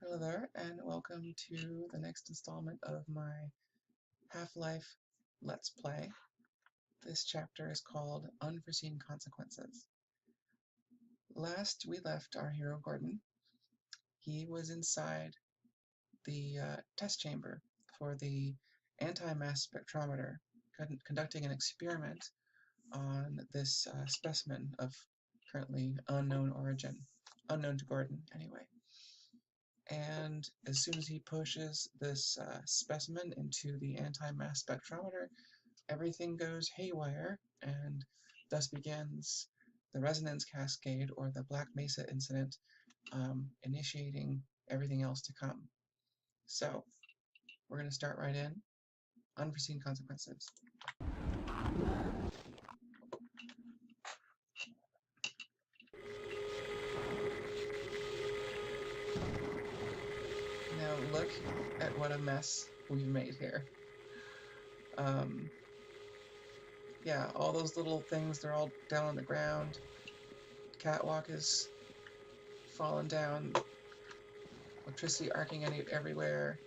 Hello there, and welcome to the next installment of my Half-Life Let's Play. This chapter is called Unforeseen Consequences. Last we left our hero Gordon, he was inside the test chamber for the anti-mass spectrometer, conducting an experiment on this specimen of currently unknown origin. Unknown to Gordon, anyway. And as soon as he pushes this specimen into the anti-mass spectrometer, everything goes haywire, and thus begins the Resonance Cascade, or the Black Mesa incident, initiating everything else to come. So, we're going to start right in. Unforeseen consequences. Now look at what a mess we've made here. Yeah, all those little things, they're all down on the ground. Catwalk is falling down. Electricity arcing everywhere.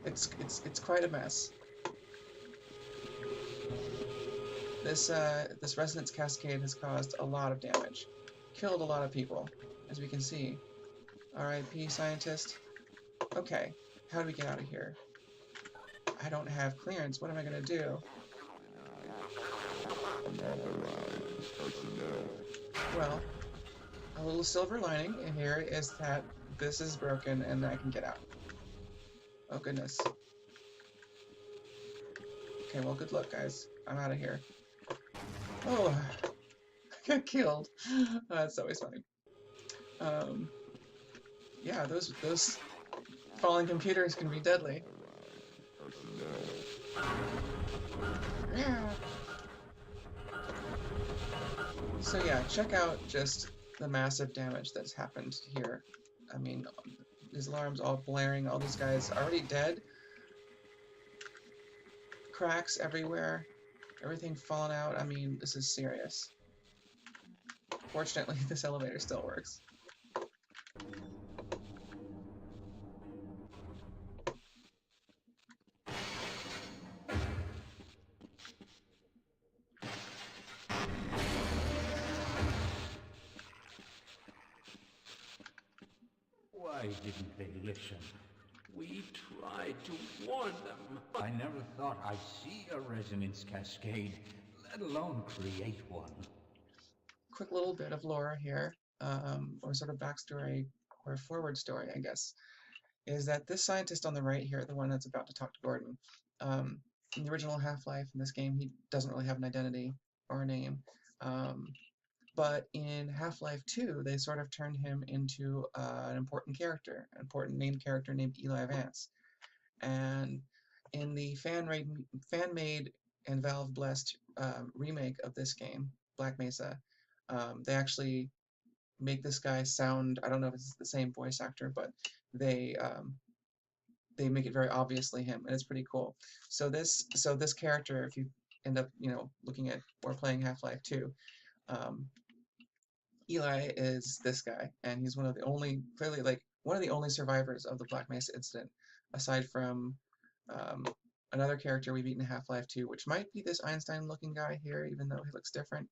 It's quite a mess. This resonance cascade has caused a lot of damage, killed a lot of people, as we can see. R.I.P. scientist. Okay, how do we get out of here? I don't have clearance. What am I gonna do? Well, a little silver lining in here is that this is broken and I can get out. Oh goodness. Okay, well, good luck, guys. I'm out of here. Oh, I got killed. That's always funny. Yeah, those falling computers can be deadly. Yeah. So yeah, check out just the massive damage that's happened here. I mean, these alarms all blaring, all these guys already dead. Cracks everywhere, everything falling out. I mean, this is serious. Fortunately, this elevator still works. Why didn't they listen? We tried to warn them. I never thought I'd see a resonance cascade, let alone create one. Quick little bit of lore here, or sort of backstory, or forward story, I guess, is that this scientist on the right here, the one that's about to talk to Gordon, in the original Half-Life, in this game, he doesn't really have an identity or a name. But in Half-Life 2, they sort of turned him into an important character, an important named character named Eli Vance. And in the fan-made and Valve-blessed remake of this game, Black Mesa, they actually make this guy sound, I don't know if it's the same voice actor, but they make it very obviously him, and it's pretty cool. So this character, if you end up, looking at or playing Half-Life 2, Eli is this guy, and he's one of the only, clearly, like, one of the only survivors of the Black Mesa incident, aside from another character we beat in Half-Life 2, which might be this Einstein-looking guy here, even though he looks different.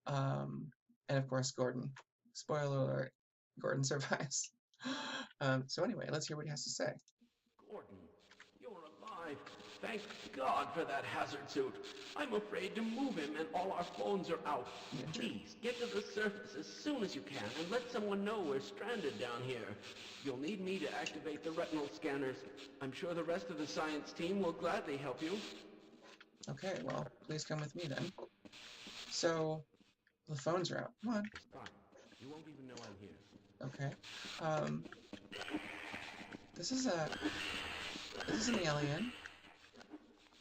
And of course, Gordon. Spoiler alert, Gordon survives. So anyway, let's hear what he has to say. Gordon, you're alive. Thank God for that hazard suit. I'm afraid to move him and all our phones are out. Please, get to the surface as soon as you can and let someone know we're stranded down here. You'll need me to activate the retinal scanners. I'm sure the rest of the science team will gladly help you. Okay, well, please come with me then. So, the phones are out. Come on. Fine. You won't even know I'm here. Okay. This is an alien.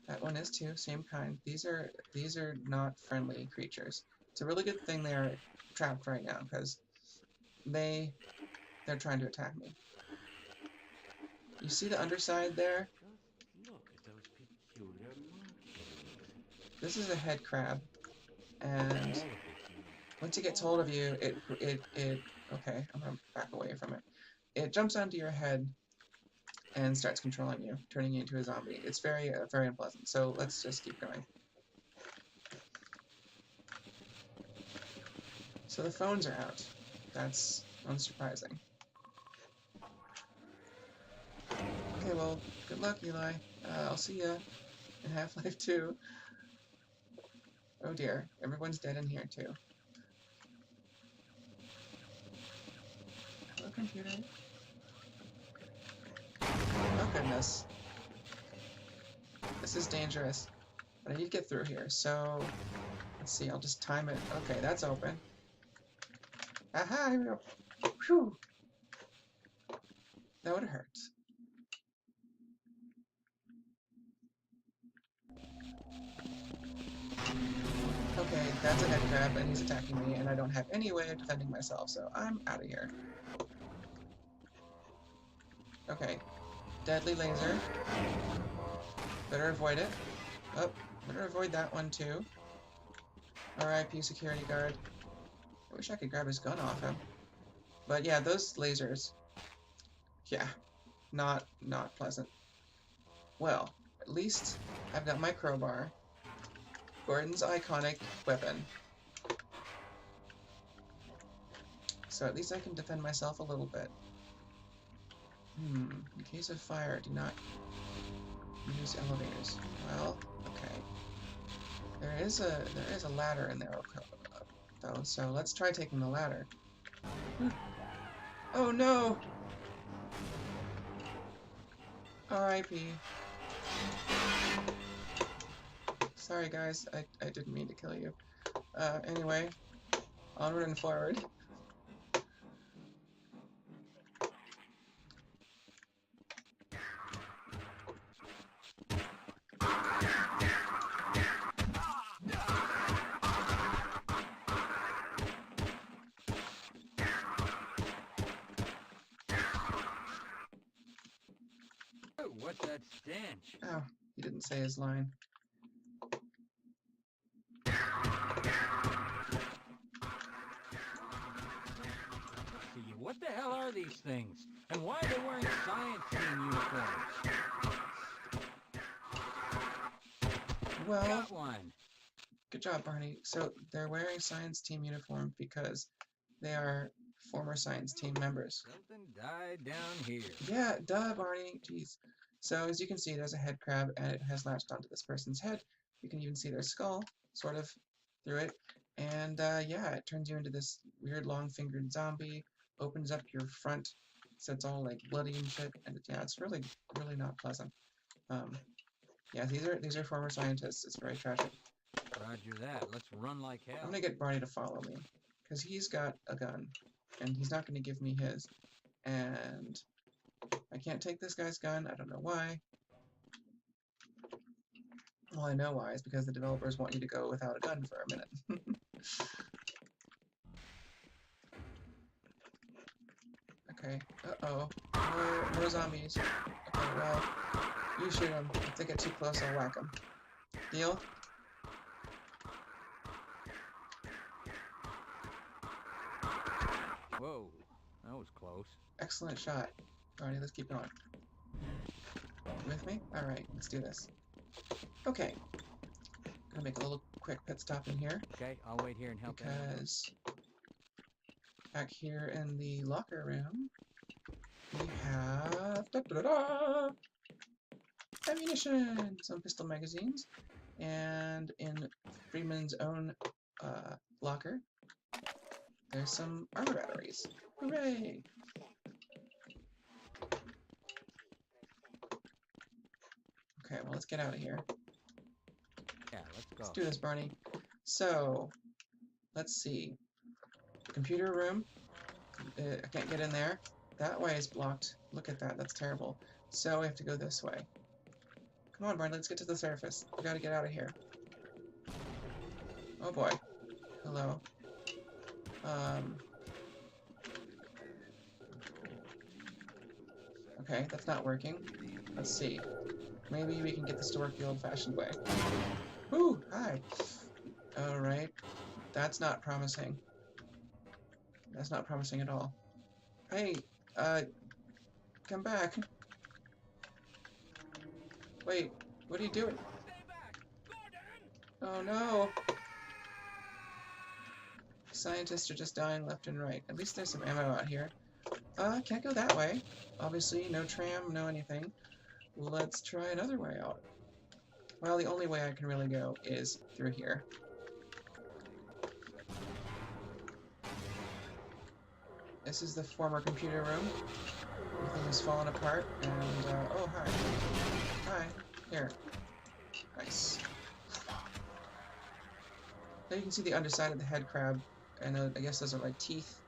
That one is too, same kind. These are not friendly creatures. It's a really good thing they're trapped right now, because they're trying to attack me. You see the underside there? Just look at those peculiar markings. This is a head crab, and once it gets hold of you, okay, I'm gonna back away from it. it jumps onto your head and starts controlling you, turning you into a zombie. It's very, very unpleasant. So let's just keep going. So the phones are out. That's unsurprising. Okay, well, good luck, Eli. I'll see ya in Half-Life 2. Oh dear, everyone's dead in here too. Hello, computer. Oh goodness. This is dangerous. But I need to get through here, so... Let's see, I'll just time it. Okay, that's open. Aha, here we go. Whew. That would hurt. Okay, that's a head crab, and he's attacking me, and I don't have any way of defending myself, so I'm out of here. Okay. Deadly laser. Better avoid it. Oh, better avoid that one too. RIP security guard. I wish I could grab his gun off him. But yeah, those lasers. Yeah, not pleasant. Well, at least I've got my crowbar. Gordon's iconic weapon. So at least I can defend myself a little bit. In case of fire, do not use elevators. Well, okay. There is a ladder in there, though. So let's try taking the ladder. Oh no! R.I.P. Sorry guys, I didn't mean to kill you. Anyway, onward and forward. What's that stench? Oh, he didn't say his line. What the hell are these things? And why are they wearing science team uniforms? Well, Got one. Good job, Barney. So they're wearing science team uniform because they are former science team members. Something died down here. Yeah, duh, Barney. Jeez. So as you can see, there's a head crab, and it has latched onto this person's head. You can even see their skull, sort of, through it. And yeah, it turns you into this weird long-fingered zombie. Opens up your front, so it's all like bloody and shit. And yeah, it's really not pleasant. Yeah, these are former scientists. It's very tragic. Roger that. Let's run like hell. I'm gonna get Barney to follow me, because he's got a gun, and he's not gonna give me his. And I can't take this guy's gun. I don't know why. Well, I know why. It's because the developers want you to go without a gun for a minute. Okay. Uh-oh. More zombies. Okay, well, you shoot them. If they get too close, I'll whack them. Deal? Whoa, that was close. Excellent shot. Alrighty, let's keep going. You with me? Alright, let's do this. Okay. Gonna make a little quick pit stop in here. Okay, I'll wait here and help out. Because back here in the locker room, we have ammunition, some pistol magazines, and in Freeman's own locker, there's some armor batteries. Hooray! Okay, well, let's get out of here. Yeah, let's go. Let's do this, Barney. So, let's see. Computer room. I can't get in there. That way is blocked. Look at that. That's terrible. So we have to go this way. Come on, Barney. Let's get to the surface. We gotta get out of here. Oh boy. Hello. Okay, that's not working. Let's see. Maybe we can get this to work the old-fashioned way. Ooh, hi. Alright. That's not promising. That's not promising at all. Hey, come back. Wait, what are you doing? Oh no! Scientists are just dying left and right. At least there's some ammo out here. Can't go that way. Obviously, no tram, no anything. Let's try another way out. Well, the only way I can really go is through here. This is the former computer room. Everything has fallen apart, and, oh, hi. Hi. Here. Nice. There you can see the underside of the head crab, and I guess those are like teeth,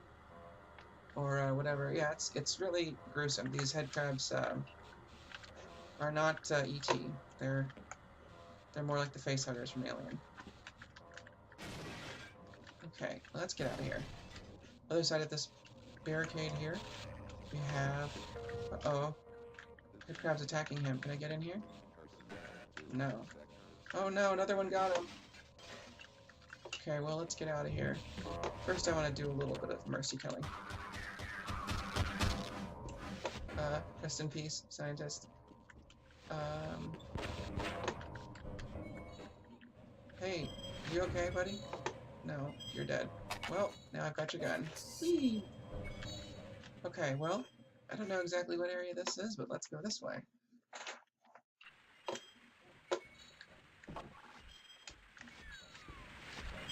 or whatever. Yeah, it's really gruesome. These head crabs are not E.T. They're more like the facehuggers from Alien. Okay, let's get out of here. Other side of this barricade here, we have... Uh-oh. Head crab's attacking him. Can I get in here? No. Oh no, another one got him. Okay, well, let's get out of here. First, I want to do a little bit of mercy killing. Rest in peace, scientist. Hey, you okay, buddy? No, you're dead. Well, now I've got your gun. Whee! Okay, well, I don't know exactly what area this is, but let's go this way.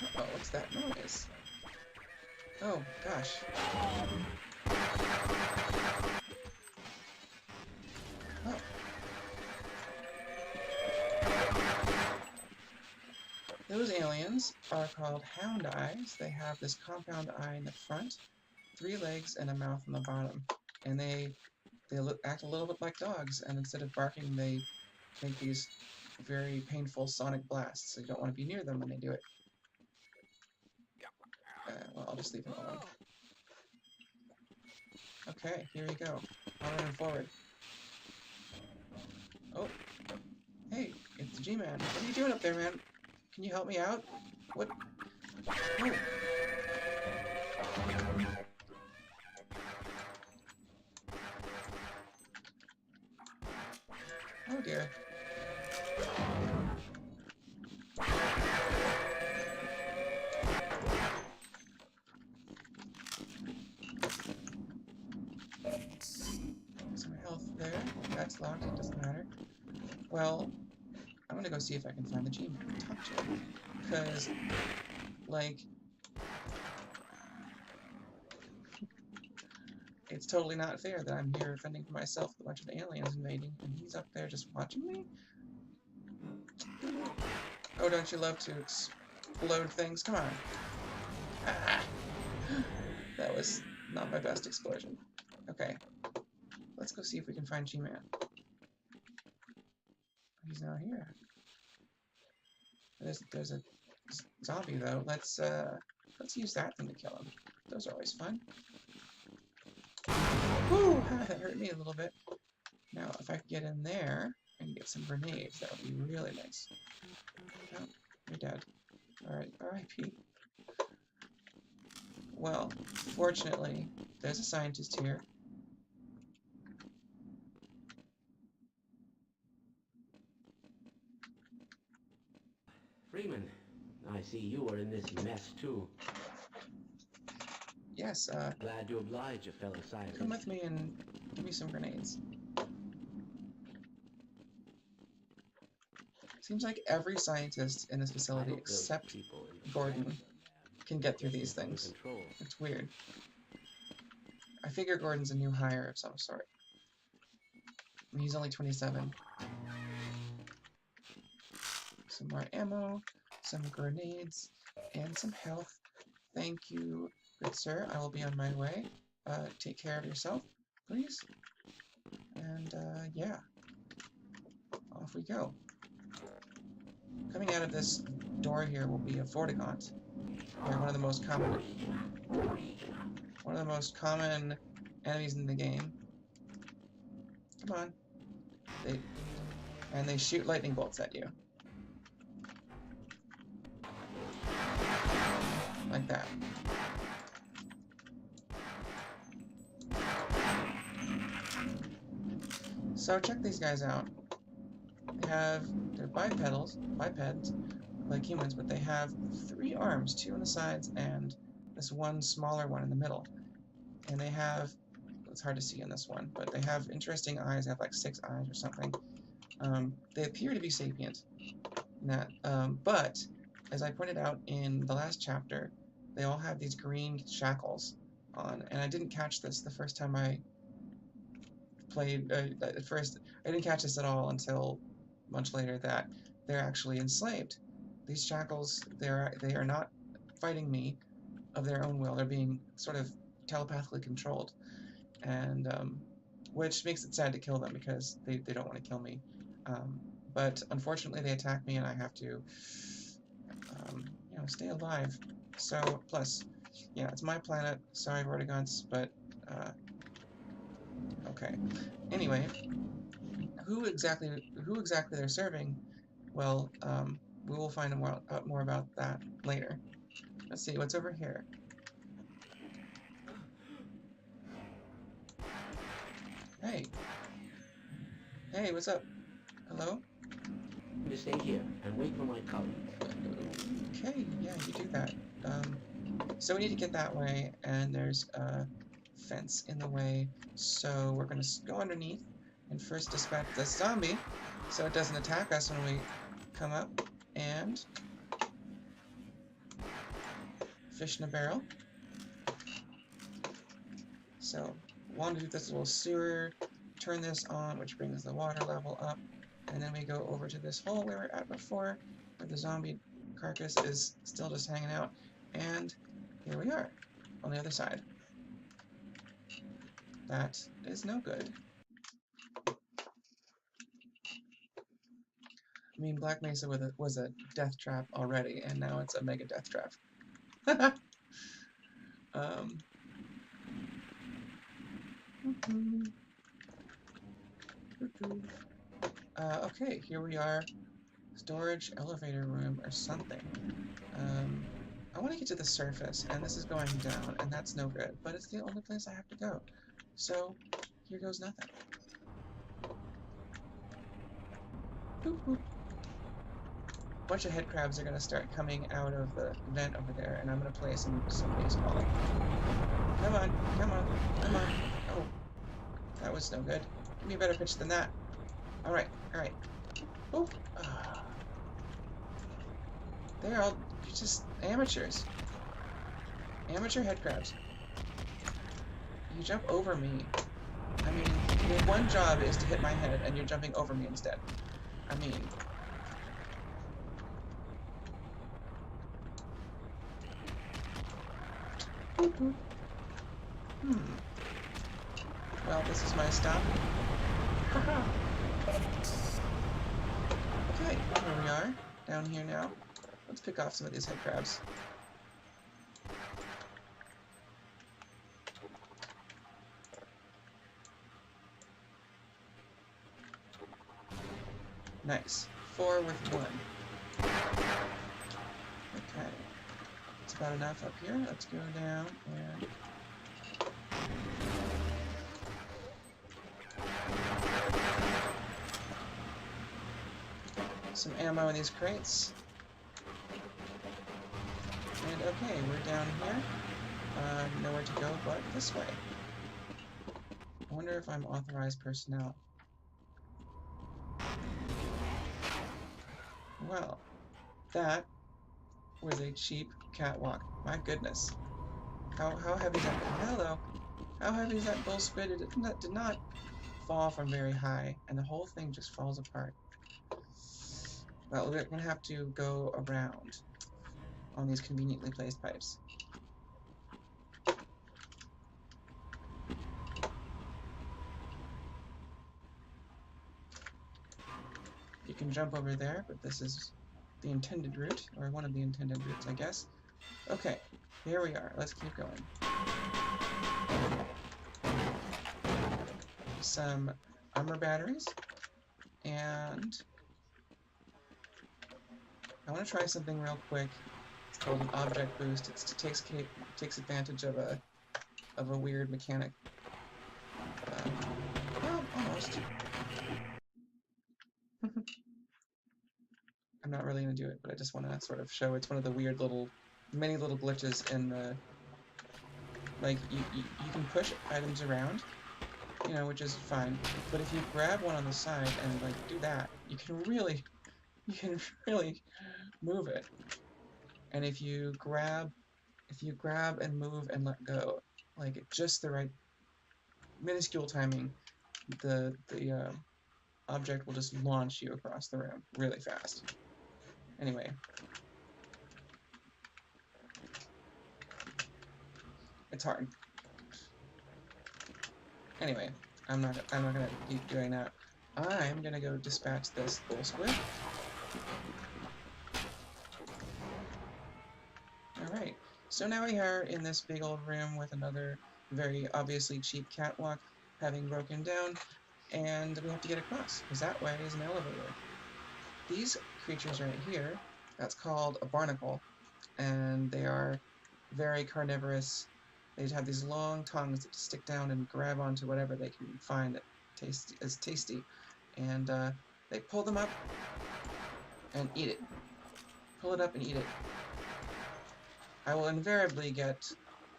Uh-oh, what's that noise? Oh, gosh. Oh. Those aliens are called hound eyes. They have this compound eye in the front, 3 legs, and a mouth on the bottom. And they act a little bit like dogs, and instead of barking, they make these very painful sonic blasts, so you don't want to be near them when they do it. Well, I'll just leave it alone. Okay, here we go. Onward and forward. Oh. Hey, it's the G-Man. What are you doing up there, man? Can you help me out? What? Oh. Oh dear. Some health there. That's locked, it doesn't matter. Well, I'm gonna go see if I can find the G-Man and talk to him. Because, like, it's totally not fair that I'm here fending for myself with a bunch of aliens invading, and he's up there just watching me? Oh, don't you love to explode things? Come on. Ah! That was not my best explosion. Okay. Let's go see if we can find G-Man. He's not here. There's a zombie though. Let's use that thing to kill him. Those are always fun. Whew, that hurt me a little bit. Now, if I could get in there and get some grenades, that would be really nice. Oh, you're dead. Alright, R.I.P. Well, fortunately, there's a scientist here. Freeman, I see you are in this mess too. Yes, Glad to oblige a fellow scientist. come with me and give me some grenades. Seems like every scientist in this facility except Gordon can get through these things. It's weird. I figure Gordon's a new hire of some sort. I mean, he's only 27. Some more ammo, some grenades, and some health. Thank you, good sir. I will be on my way. Take care of yourself, please. And, yeah. Off we go. Coming out of this door here will be a Vortigaunt. They're one of the most common enemies in the game. Come on. They shoot lightning bolts at you. Like that. So check these guys out. They're bipeds, like humans, but they have 3 arms, 2 on the sides, and this one smaller one in the middle. And they have, it's hard to see in this one, but they have interesting eyes. They have like 6 eyes or something. They appear to be sapient. But, as I pointed out in the last chapter, they all have these green shackles on, and I didn't catch this the first time I played. At first, I didn't catch this at all until much later, that they're actually enslaved. These shackles, they are not fighting me of their own will. They're being sort of telepathically controlled, and which makes it sad to kill them because they don't want to kill me. But unfortunately, they attack me, and I have to, stay alive. So, plus, yeah, it's my planet. Sorry, Vortigaunts, but okay. Anyway, who exactly they're serving? Well, we will find out more about that later. Let's see what's over here. Hey. Hey, what's up? Hello? To stay here and wait for my colleagues. Okay, yeah, you do that. So we need to get that way, and there's a fence in the way, so we're going to go underneath and first dispatch this zombie so it doesn't attack us when we come up, and fish in a barrel. So wander through this little sewer, turn this on, which brings the water level up, and then we go over to this hole we were at before, where the zombie carcass is still just hanging out, and here we are, on the other side. That is no good. I mean, Black Mesa was a death trap already, and now it's a mega death trap. Okay, here we are. Storage elevator room or something. I want to get to the surface, and this is going down, and that's no good, but it's the only place I have to go. So, here goes nothing. Boop, boop. A bunch of head crabs are going to start coming out of the vent over there, and I'm going to play some baseball. Come on, come on, come on. Oh, that was no good. Give me a better pitch than that. Alright, alright. Oh, they're all just amateurs. Amateur head crabs. You jump over me. I mean, your one job is to hit my head, and you're jumping over me instead. I mean... Well, this is my stop. Okay, here we are. Down here now. Let's pick off some of these head crabs. Nice. 4 with 1. Okay. That's about enough up here. Let's go down and... some ammo in these crates. And okay, we're down here. Nowhere to go but this way. I wonder if I'm authorized personnel. Well, that was a cheap catwalk. My goodness. How heavy is that? Hello. How heavy is that bull squid? It did not fall from very high, and the whole thing just falls apart. Well, we're going to have to go around on these conveniently placed pipes. You can jump over there, but this is the intended route, or one of the intended routes, I guess. Okay, here we are. Let's keep going. Some armor batteries, and I want to try something real quick. It's called an object boost. It takes advantage of a weird mechanic. Well, almost. I'm not really going to do it, but I just want to sort of show it's one of the weird many little glitches in the, like, you can push items around, you know, which is fine, but if you grab one on the side and, like, do that, you can really move it. And if you grab and move and let go, like, at just the right minuscule timing, the object will just launch you across the room really fast. Anyway, it's hard. Anyway, I'm not gonna keep doing that. I'm gonna go dispatch this bull squid. Alright, so now we are in this big old room with another very obviously cheap catwalk having broken down, and we have to get across, because that way is an elevator. These creatures right here, that's called a barnacle, and they are very carnivorous. They have these long tongues that stick down and grab onto whatever they can find that is tasty, and they pull them up and eat it. Pull it up and eat it. I will invariably get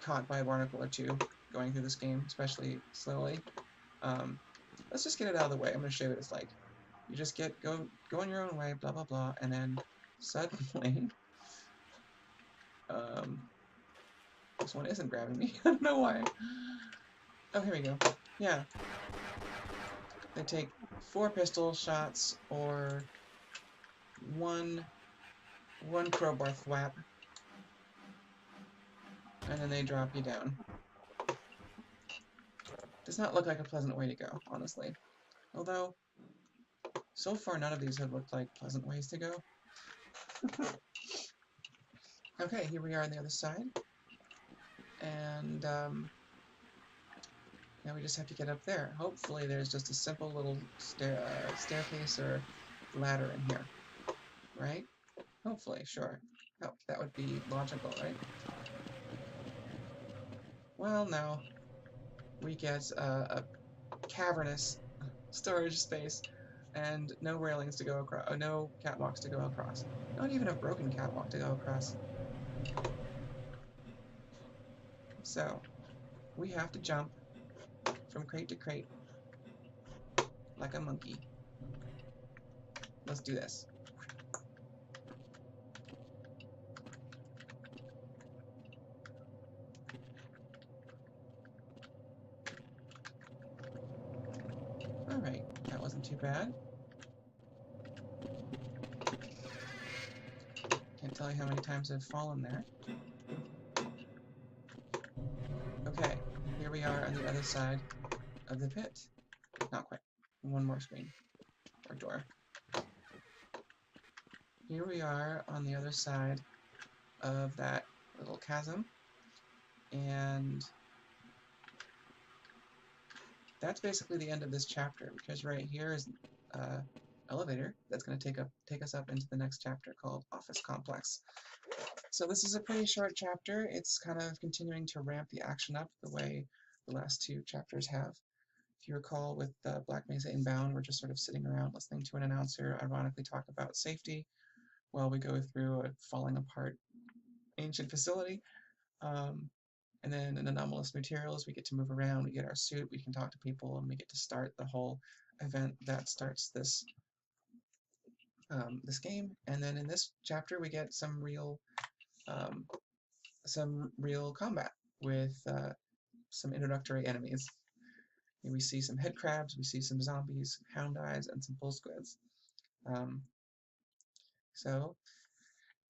caught by a barnacle or two going through this game, especially slowly. Let's just get it out of the way. I'm going to show you what it's like. You just go on your own way, blah blah blah, and then suddenly, this one isn't grabbing me. I don't know why. Oh, here we go. Yeah. They take 4 pistol shots or one crowbar thwap, and then they drop you down. Does not look like a pleasant way to go, honestly. Although, so far none of these have looked like pleasant ways to go. Okay, here we are on the other side. And now we just have to get up there. Hopefully there's just a simple little staircase or ladder in here. Right? Hopefully, sure. Oh, that would be logical, right? Well, no. We get a cavernous storage space and no railings to go across, no catwalks to go across. Not even a broken catwalk to go across. So, we have to jump from crate to crate like a monkey. Let's do this. Alright, that wasn't too bad. Can't tell you how many times I've fallen there. Okay, here we are on the other side of the pit. Not quite. One more screen. Or door. Here we are on the other side of that little chasm. And that's basically the end of this chapter, because right here is an elevator that's going to take us up into the next chapter called Office Complex. So this is a pretty short chapter. It's kind of continuing to ramp the action up the way the last 2 chapters have. If you recall, with Black Mesa Inbound, we're just sort of sitting around listening to an announcer ironically talk about safety while we go through a falling apart ancient facility. And then in Anomalous Materials, we get to move around, we get our suit, we can talk to people, and we get to start the whole event that starts this this game. And then in this chapter, we get some real combat with some introductory enemies. And we see some head crabs, we see some zombies, hound eyes, and some bull squids. So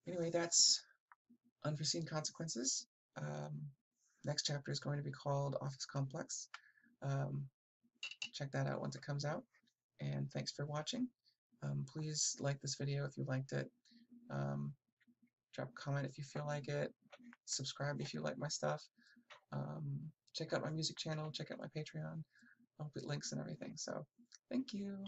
anyway, that's Unforeseen Consequences. Next chapter is going to be called Office Complex. Check that out once it comes out. And thanks for watching. Please like this video if you liked it. Drop a comment if you feel like it. Subscribe if you like my stuff. Check out my music channel. Check out my Patreon. I'll put links and everything. So, thank you.